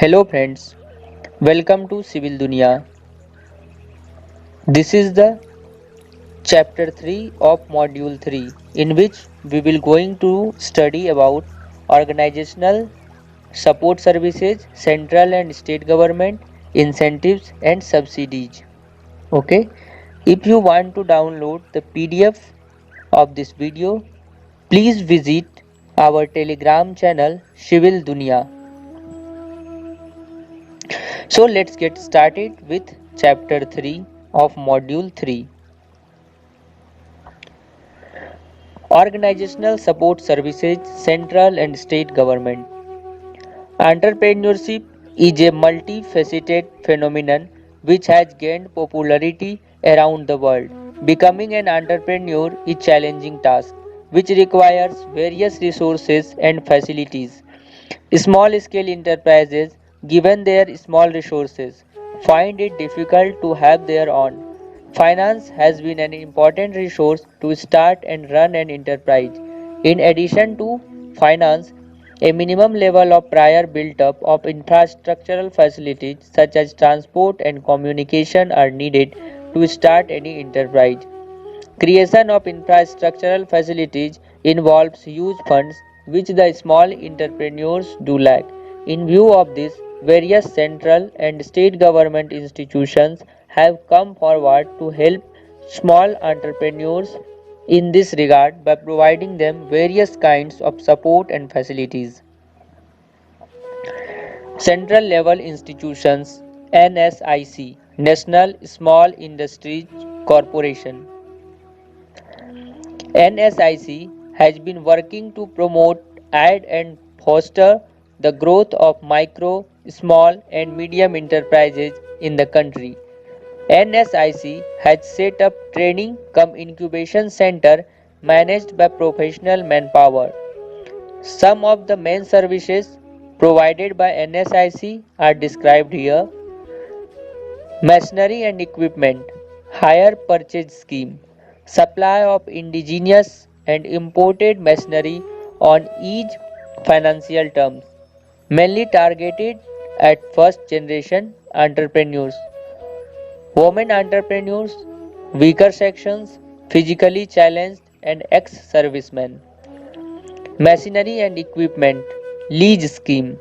Hello friends, welcome to Civil Dunia. This is the chapter 3 of module 3 in which we will going to study about organizational support services, central and state government, incentives and subsidies. Okay, if you want to download the PDF of this video, please visit our Telegram channel Civil Dunia. So let's get started with chapter 3 of module 3. Organizational support services, central and state government. Entrepreneurship is a multifaceted phenomenon which has gained popularity around the world. Becoming an entrepreneur is a challenging task which requires various resources and facilities. Small scale enterprises, given their small resources, find it difficult to have their own. Finance has been an important resource to start and run an enterprise. In addition to finance, a minimum level of prior built up of infrastructural facilities such as transport and communication are needed to start any enterprise. Creation of infrastructural facilities involves huge funds which the small entrepreneurs do lack. In view of this, various central and state government institutions have come forward to help small entrepreneurs in this regard by providing them various kinds of support and facilities. Central level institutions NSIC National Small Industries Corporation. NSIC has been working to promote, aid and foster the growth of micro, small and medium enterprises in the country. NSIC has set up training cum incubation center managed by professional manpower. Some of the main services provided by NSIC are described here. Machinery and equipment, hire purchase scheme, supply of indigenous and imported machinery on each financial terms, mainly targeted at first generation entrepreneurs, women entrepreneurs, weaker sections, physically challenged and ex-servicemen. Machinery and equipment, lease scheme,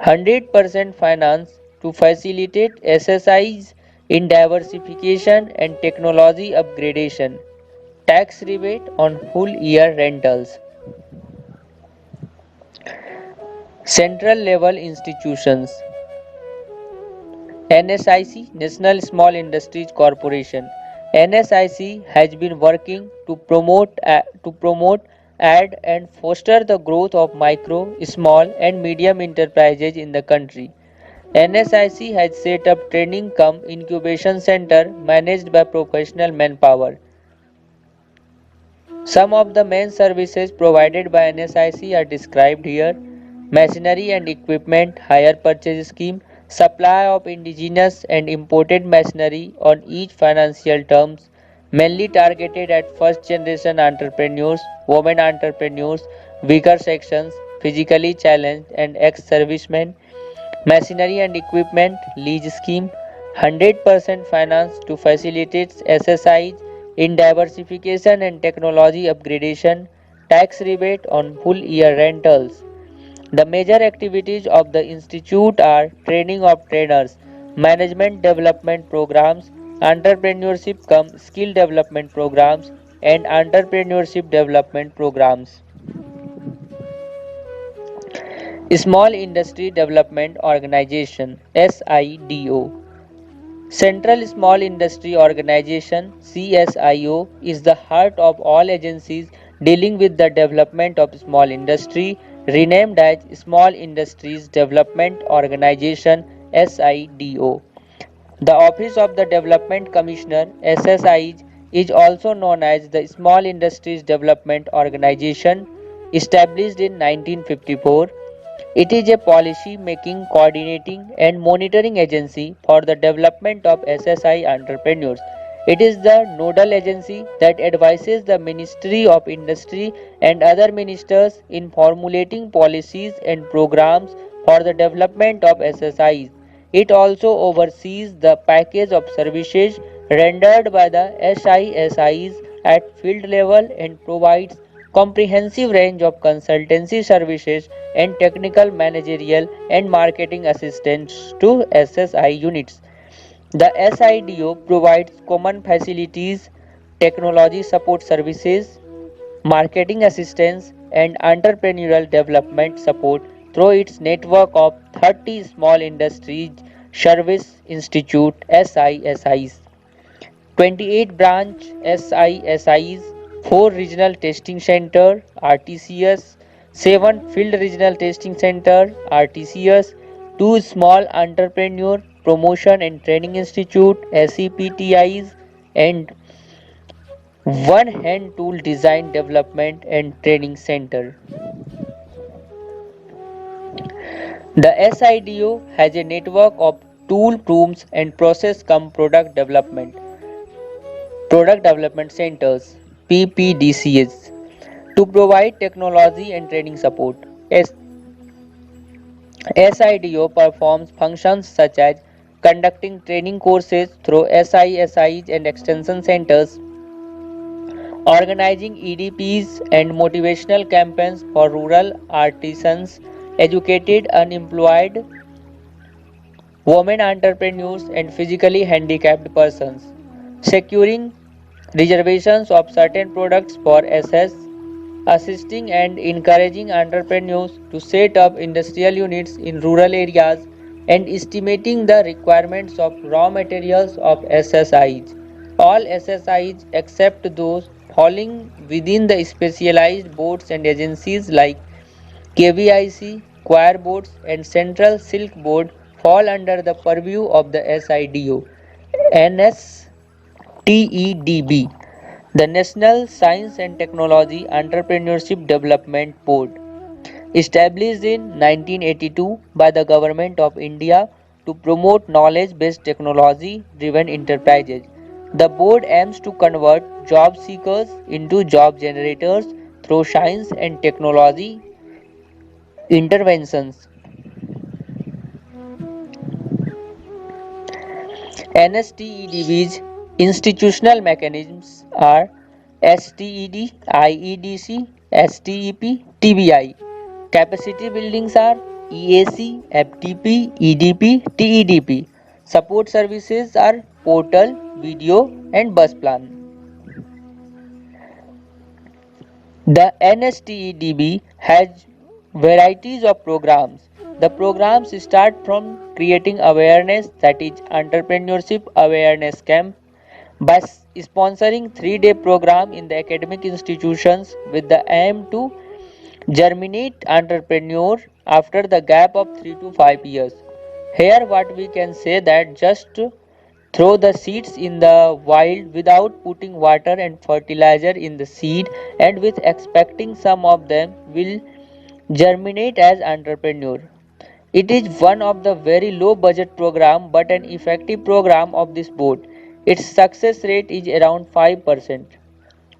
100% finance to facilitate SSIs in diversification and technology upgradation, tax rebate on full year rentals. Central level institutions NSIC National Small Industries Corporation. NSIC has been working to promote, add and foster the growth of micro, small and medium enterprises in the country. NSIC has set up training cum incubation center managed by professional manpower. Some of the main services provided by NSIC are described here. Machinery and equipment hire purchase scheme, supply of indigenous and imported machinery on each financial terms, mainly targeted at first generation entrepreneurs, women entrepreneurs, weaker sections, physically challenged and ex-servicemen. Machinery and equipment lease scheme, 100% finance to facilitate SSIs in diversification and technology upgradation, tax rebate on full year rentals. The major activities of the institute are training of trainers, management development programs, entrepreneurship cum skill development programs, and entrepreneurship development programs. Small Industry Development Organization SIDO. Central Small Industry Organization CSIO is the heart of all agencies dealing with the development of small industry, renamed as Small Industries Development Organization SIDO. The Office of the Development Commissioner SSI is also known as the Small Industries Development Organization, established in 1954. It is a policy making, coordinating, and monitoring agency for the development of SSI entrepreneurs. It is the nodal agency that advises the Ministry of Industry and other ministers in formulating policies and programs for the development of SSIs. It also oversees the package of services rendered by the SISIs at field level and provides comprehensive range of consultancy services and technical, managerial and marketing assistance to SSI units. The SIDO provides common facilities, technology support services, marketing assistance, and entrepreneurial development support through its network of 30 small industries service institute SISIs, 28 branch SISIs, 4 regional testing center RTCS, 7 field regional testing center RTCS, 2 small entrepreneur promotion and training institute SEPTIs, and 1 hand tool design development and training center. The SIDO has a network of tool rooms and process cum product development centers PPDCs to provide technology and training support. SIDO performs functions such as conducting training courses through SISIs and extension centers, organizing EDPs and motivational campaigns for rural artisans, educated unemployed women entrepreneurs and physically handicapped persons, securing reservations of certain products for SS, assisting and encouraging entrepreneurs to set up industrial units in rural areas, and estimating the requirements of raw materials of SSIs. All SSIs except those falling within the specialized boards and agencies like KVIC, choir boards, and Central Silk Board fall under the purview of the SIDO. NSTEDB, the National Science and Technology Entrepreneurship Development Board, established in 1982 by the Government of India to promote knowledge-based technology-driven enterprises. The board aims to convert job seekers into job generators through science and technology interventions. NSTEDB's institutional mechanisms are STED, IEDC, STEP, TBI. Capacity buildings are EAC, FTP, EDP, TEDP. Support services are portal, video, and bus plan. The NSTEDB has varieties of programs. The programs start from creating awareness, that is entrepreneurship awareness camp, by sponsoring 3-day program in the academic institutions with the aim to germinate entrepreneur after the gap of 3 to 5 years. Here what we can say that just throw the seeds in the wild without putting water and fertilizer in the seed and with expecting some of them will germinate as entrepreneur. It is one of the very low budget program but an effective program of this board. Its success rate is around 5%.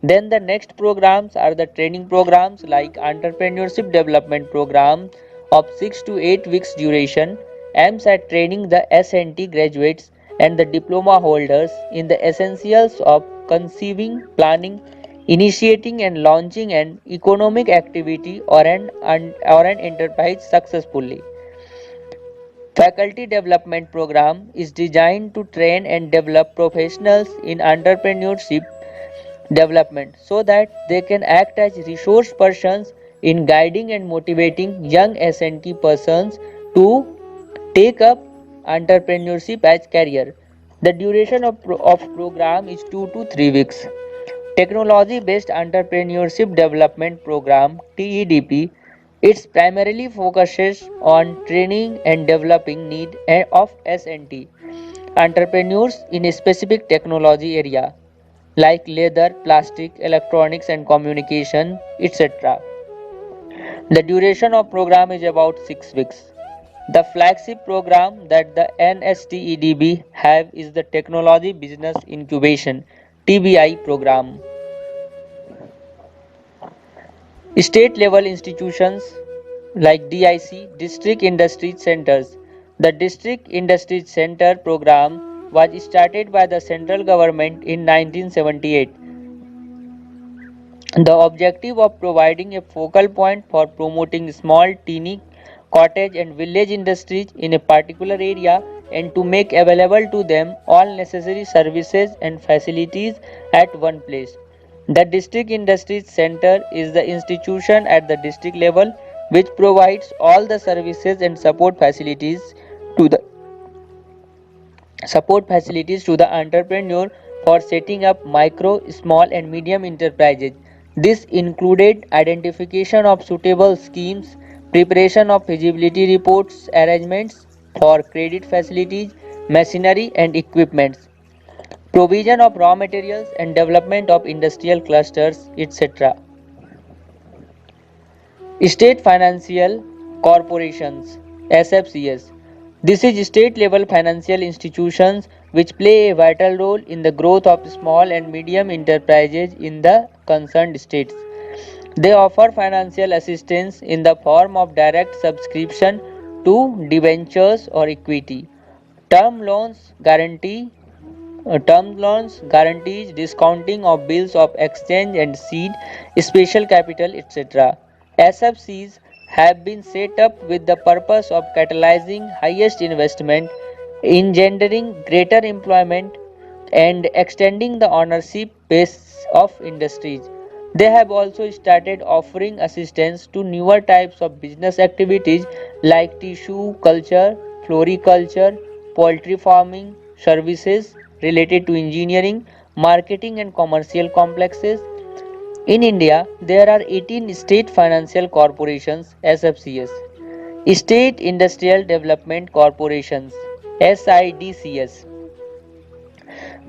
Then the next programs are the training programs like entrepreneurship development program of 6 to 8 weeks duration, aims at training the SNT graduates and the diploma holders in the essentials of conceiving, planning, initiating and launching an economic activity or an enterprise successfully. Faculty Development Program is designed to train and develop professionals in entrepreneurship development so that they can act as resource persons in guiding and motivating young SNT persons to take up entrepreneurship as career. The duration of program is 2 to 3 weeks. Technology based entrepreneurship development program TEDP, it primarily focuses on training and developing need of SNT entrepreneurs in a specific technology area like leather, plastic, electronics and communication, etc. The duration of program is about 6 weeks. The flagship program that the NSTEDB have is the Technology Business Incubation TBI program. State level institutions like DIC, District Industry Centers. The District Industry Center program was started by the central government in 1978. The objective of providing a focal point for promoting small, teeny, cottage and village industries in a particular area and to make available to them all necessary services and facilities at one place. The District Industries Center is the institution at the district level which provides all the services and to the support facilities to the entrepreneur for setting up micro, small, and medium enterprises. This included identification of suitable schemes, preparation of feasibility reports, arrangements for credit facilities, machinery and equipments, provision of raw materials, and development of industrial clusters, etc. State Financial Corporations (SFCS). This is state level financial institutions which play a vital role in the growth of small and medium enterprises in the concerned states. They offer financial assistance in the form of direct subscription to debentures or equity. Term loans guarantee Term loans guarantees discounting of bills of exchange and seed, special capital, etc. SFCs have been set up with the purpose of catalyzing highest investment, engendering greater employment, and extending the ownership base of industries. They have also started offering assistance to newer types of business activities like tissue culture, floriculture, poultry farming, services related to engineering, marketing, and commercial complexes. In India, there are 18 state financial corporations (SFCS), state industrial development corporations (SIDCS).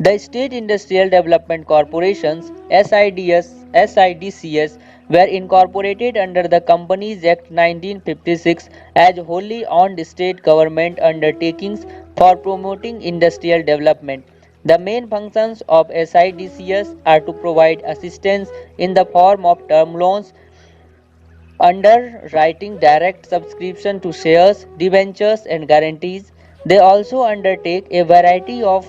The State Industrial Development Corporations (SIDCS) were incorporated under the Companies Act 1956 as wholly owned state government undertakings for promoting industrial development. The main functions of SIDCS are to provide assistance in the form of term loans, underwriting, direct subscription to shares, debentures, and guarantees. They also undertake a variety of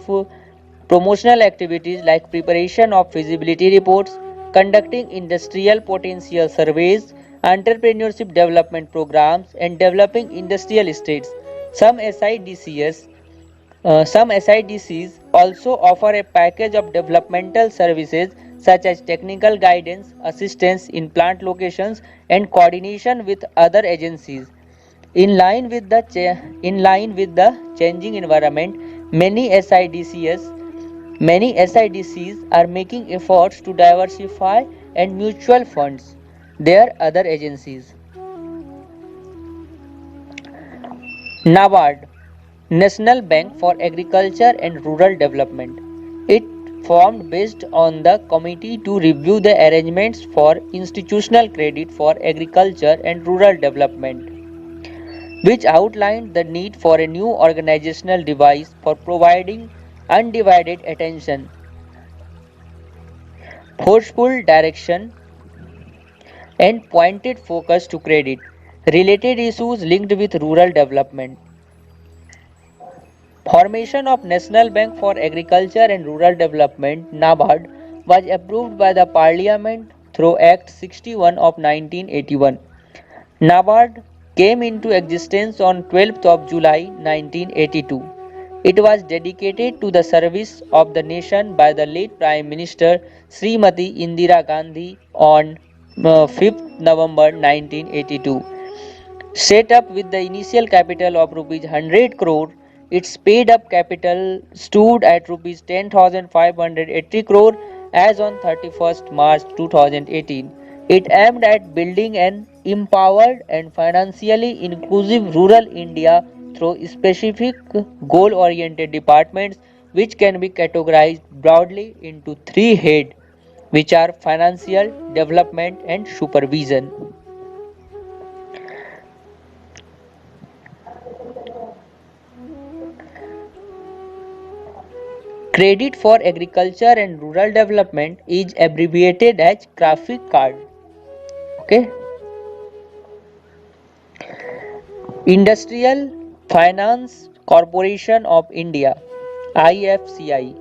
promotional activities like preparation of feasibility reports, conducting industrial potential surveys, entrepreneurship development programs, and developing industrial estates. Some SIDCs some SIDCs also offer a package of developmental services such as technical guidance, assistance in plant locations, and coordination with other agencies. In line with the changing environment, many SIDCs are making efforts to diversify and mutual funds their other agencies. NABARD, National Bank for Agriculture and Rural Development. It formed based on the Committee to Review the Arrangements for Institutional Credit for Agriculture and Rural Development, which outlined the need for a new organizational device for providing undivided attention, forceful direction, and pointed focus to credit related issues linked with rural development. Formation of National Bank for Agriculture and Rural Development (NABARD) was approved by the Parliament through Act 61 of 1981. NABARD came into existence on 12th of July 1982. It was dedicated to the service of the nation by the late Prime Minister Srimati Indira Gandhi on 5th November 1982. Set up with the initial capital of rupees 100 crore, its paid up capital stood at rupees 10,580 crore as on 31st March 2018. It aimed at building an empowered and financially inclusive rural India through specific goal oriented departments which can be categorized broadly into three heads, which are financial, development, and supervision. Credit for Agriculture and Rural Development is abbreviated as graphic card. Okay. Industrial Finance Corporation of India IFCI.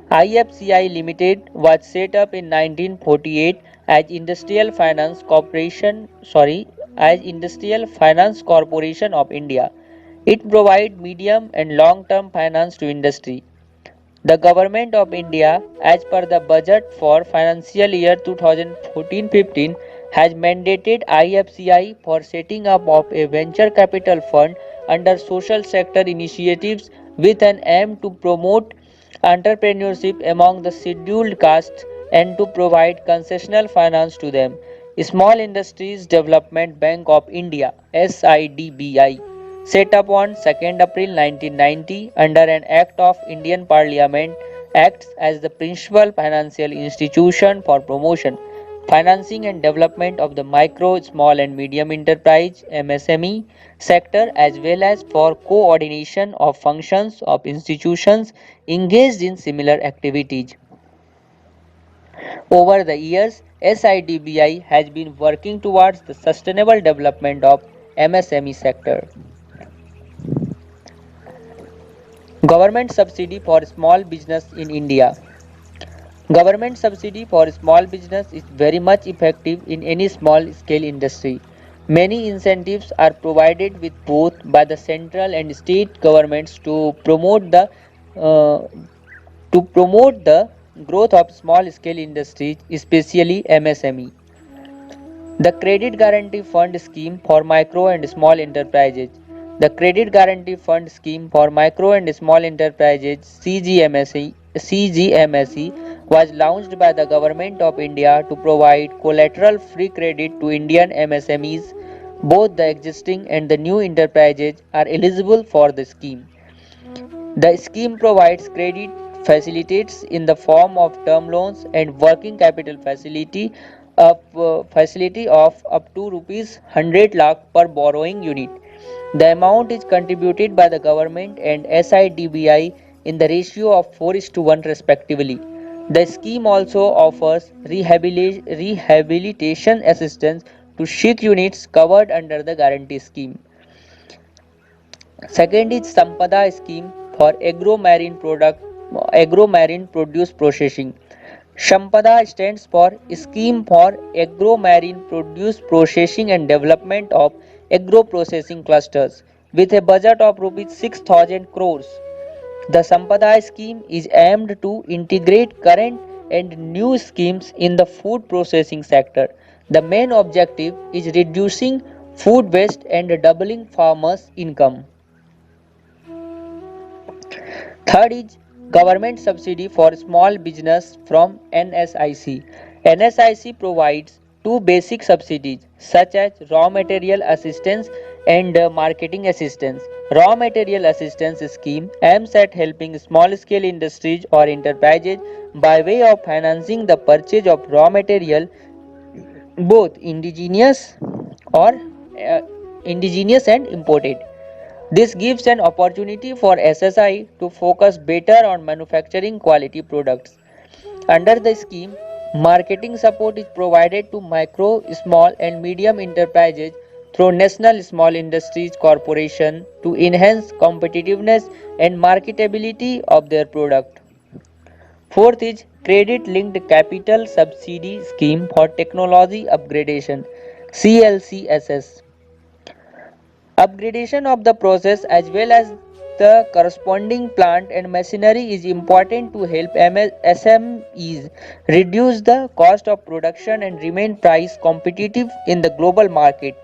IFCI Limited was set up in 1948 as Industrial Finance Corporation of India. It provides medium and long-term finance to industry. The Government of India, as per the budget for financial year 2014-15, has mandated IFCI for setting up of a venture capital fund under social sector initiatives with an aim to promote entrepreneurship among the scheduled castes and to provide concessional finance to them. Small Industries Development Bank of India (SIDBI) set up on 2nd April 1990 under an Act of Indian Parliament, acts as the principal financial institution for promotion, financing and development of the micro, small and medium enterprise (MSME) sector, as well as for coordination of functions of institutions engaged in similar activities. Over the years, SIDBI has been working towards the sustainable development of MSME sector. Government subsidy for small business in India. Government subsidy for small business is very much effective in any small scale industry. Many incentives are provided with both by the central and state governments uh, to promote the growth of small scale industries, especially MSME. The Credit Guarantee Fund Scheme for Micro and Small Enterprises. The Credit Guarantee Fund Scheme for Micro and Small Enterprises CGMSE was launched by the Government of India to provide collateral free credit to Indian MSMEs. Both the existing and the new enterprises are eligible for the scheme. The scheme provides credit facilities in the form of term loans and working capital facility of up to rupees 100 lakh per borrowing unit. The amount is contributed by the government and SIDBI in the ratio of 4:1 respectively. The scheme also offers rehabilitation assistance to Sikh units covered under the guarantee scheme. Second is Sampada scheme for agro-marine produce processing. Sampada stands for Scheme for Agro-Marine Produce Processing and Development of Agro-Processing Clusters with a budget of rupees 6,000 crores. The Sampada scheme is aimed to integrate current and new schemes in the food processing sector. The main objective is reducing food waste and doubling farmers' income. Third is government subsidy for small business from NSIC. NSIC provides two basic subsidies such as raw material assistance and marketing assistance. Raw material assistance scheme aims at helping small scale industries or enterprises by way of financing the purchase of raw material, both or uh, indigenous and imported. This gives an opportunity for SSI to focus better on manufacturing quality products. Under the scheme, marketing support is provided to micro, small and medium enterprises through National Small Industries Corporation to enhance competitiveness and marketability of their product. Fourth is Credit Linked Capital Subsidy Scheme for Technology Upgradation CLCSS. Upgradation of the process as well as the corresponding plant and machinery is important to help SMEs reduce the cost of production and remain price competitive in the global market.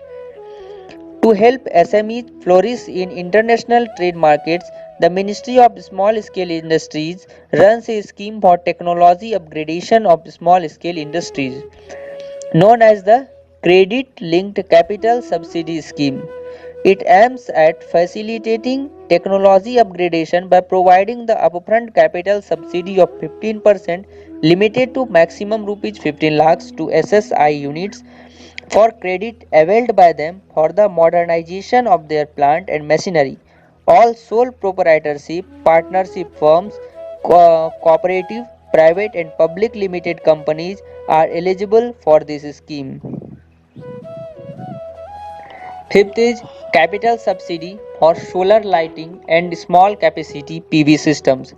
To help SMEs flourish in international trade markets, the Ministry of Small Scale Industries runs a scheme for technology upgradation of small scale industries known as the Credit Linked Capital Subsidy Scheme. It aims at facilitating technology upgradation by providing the upfront capital subsidy of 15% limited to maximum rupees 15 lakhs to SSI units for credit availed by them for the modernization of their plant and machinery. All sole proprietorship, partnership firms, cooperative, private and public limited companies are eligible for this scheme. Fifth is capital subsidy for solar lighting and small capacity PV systems.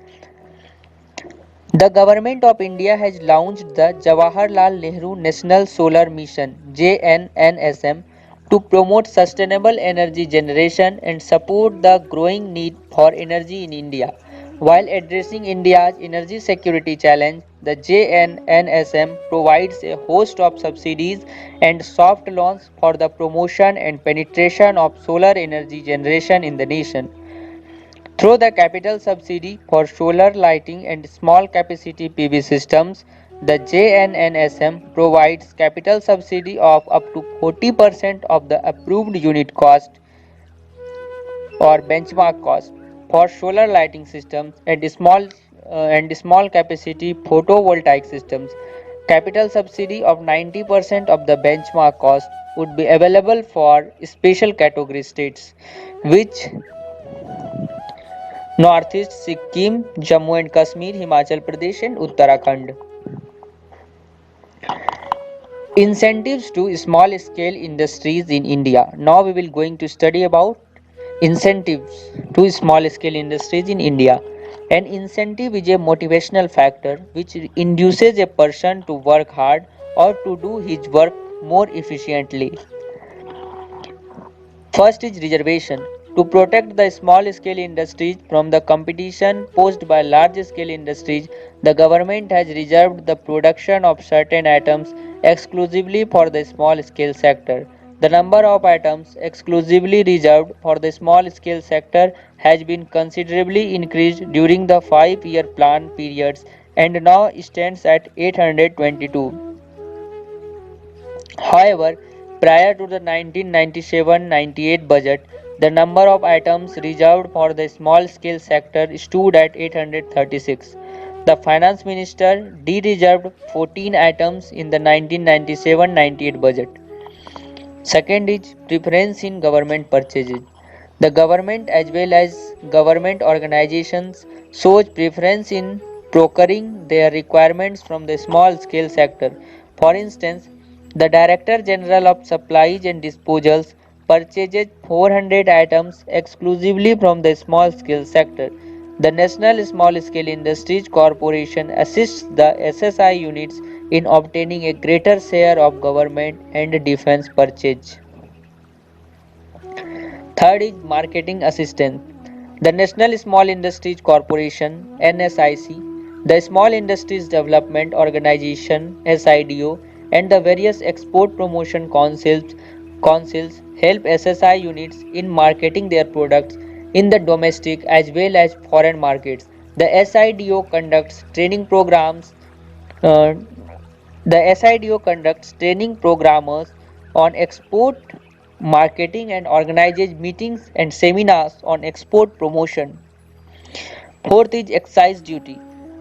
The Government of India has launched the Jawaharlal Nehru National Solar Mission (JNNSM) to promote sustainable energy generation and support the growing need for energy in India. While addressing India's energy security challenge, the JNNSM provides a host of subsidies and soft loans for the promotion and penetration of solar energy generation in the nation. Through the capital subsidy for solar lighting and small capacity PV systems, the JNNSM provides capital subsidy of up to 40% of the approved unit cost or benchmark cost for solar lighting systems and small capacity photovoltaic systems. Capital subsidy of 90% of the benchmark cost would be available for special category states, which Northeast Sikkim, Jammu and Kashmir, Himachal Pradesh and Uttarakhand. Incentives to small scale industries in India. Now we will going to study about incentives to small scale industries in India. An incentive is a motivational factor which induces a person to work hard or to do his work more efficiently. First is reservation. To protect the small scale industries from the competition posed by large scale industries, the government has reserved the production of certain items exclusively for the small scale sector. The number of items exclusively reserved for the small scale sector has been considerably increased during the 5-year plan periods and now stands at 822. However, prior to the 1997-98 budget, the number of items reserved for the small-scale sector stood at 836. The finance minister de-reserved 14 items in the 1997-98 budget. Second is preference in government purchases. The government as well as government organizations shows preference in procuring their requirements from the small scale sector. For instance, the Director General of Supplies and Disposals purchases 400 items exclusively from the small scale sector. The National Small Scale Industries Corporation assists the SSI units in obtaining a greater share of government and defense purchase. Third is marketing assistance. The National Small Industries Corporation (NSIC), the Small Industries Development Organization (SIDO), and the various export promotion councils help SSI units in marketing their products in the domestic as well as foreign markets. The SIDO conducts training programs uh, the SIDO conducts training programs on export marketing and organizes meetings and seminars on export promotion. Fourth is excise duty.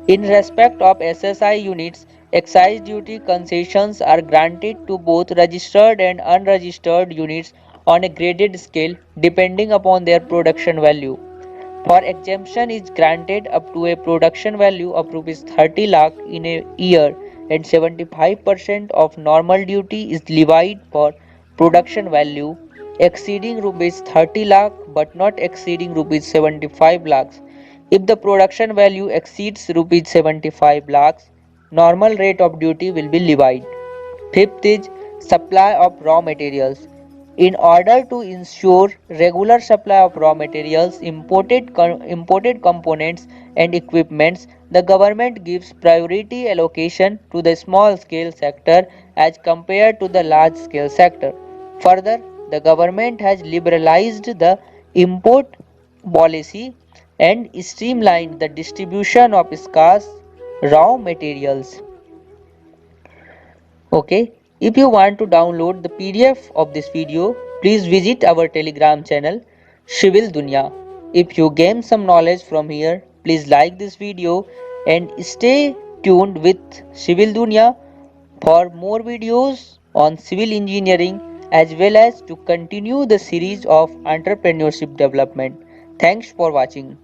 In respect of SSI units, excise duty concessions are granted to both registered and unregistered units on a graded scale depending upon their production value. For exemption is granted up to a production value of rupees 30 lakh in a year and 75% of normal duty is levied for production value exceeding rupees 30 lakh but not exceeding rupees 75 lakhs. If the production value exceeds rupees 75 lakhs, normal rate of duty will be levied. Fifth is supply of raw materials. In order to ensure regular supply of raw materials, imported components and equipments, the government gives priority allocation to the small scale sector as compared to the large scale sector. Further, the government has liberalized the import policy and streamlined the distribution of scarce raw materials. Okay, if you want to download the PDF of this video, please visit our Telegram channel Civil Dunya. If you gain some knowledge from here, please like this video and stay tuned with Civil Dunya for more videos on civil engineering as well as to continue the series of entrepreneurship development. Thanks for watching.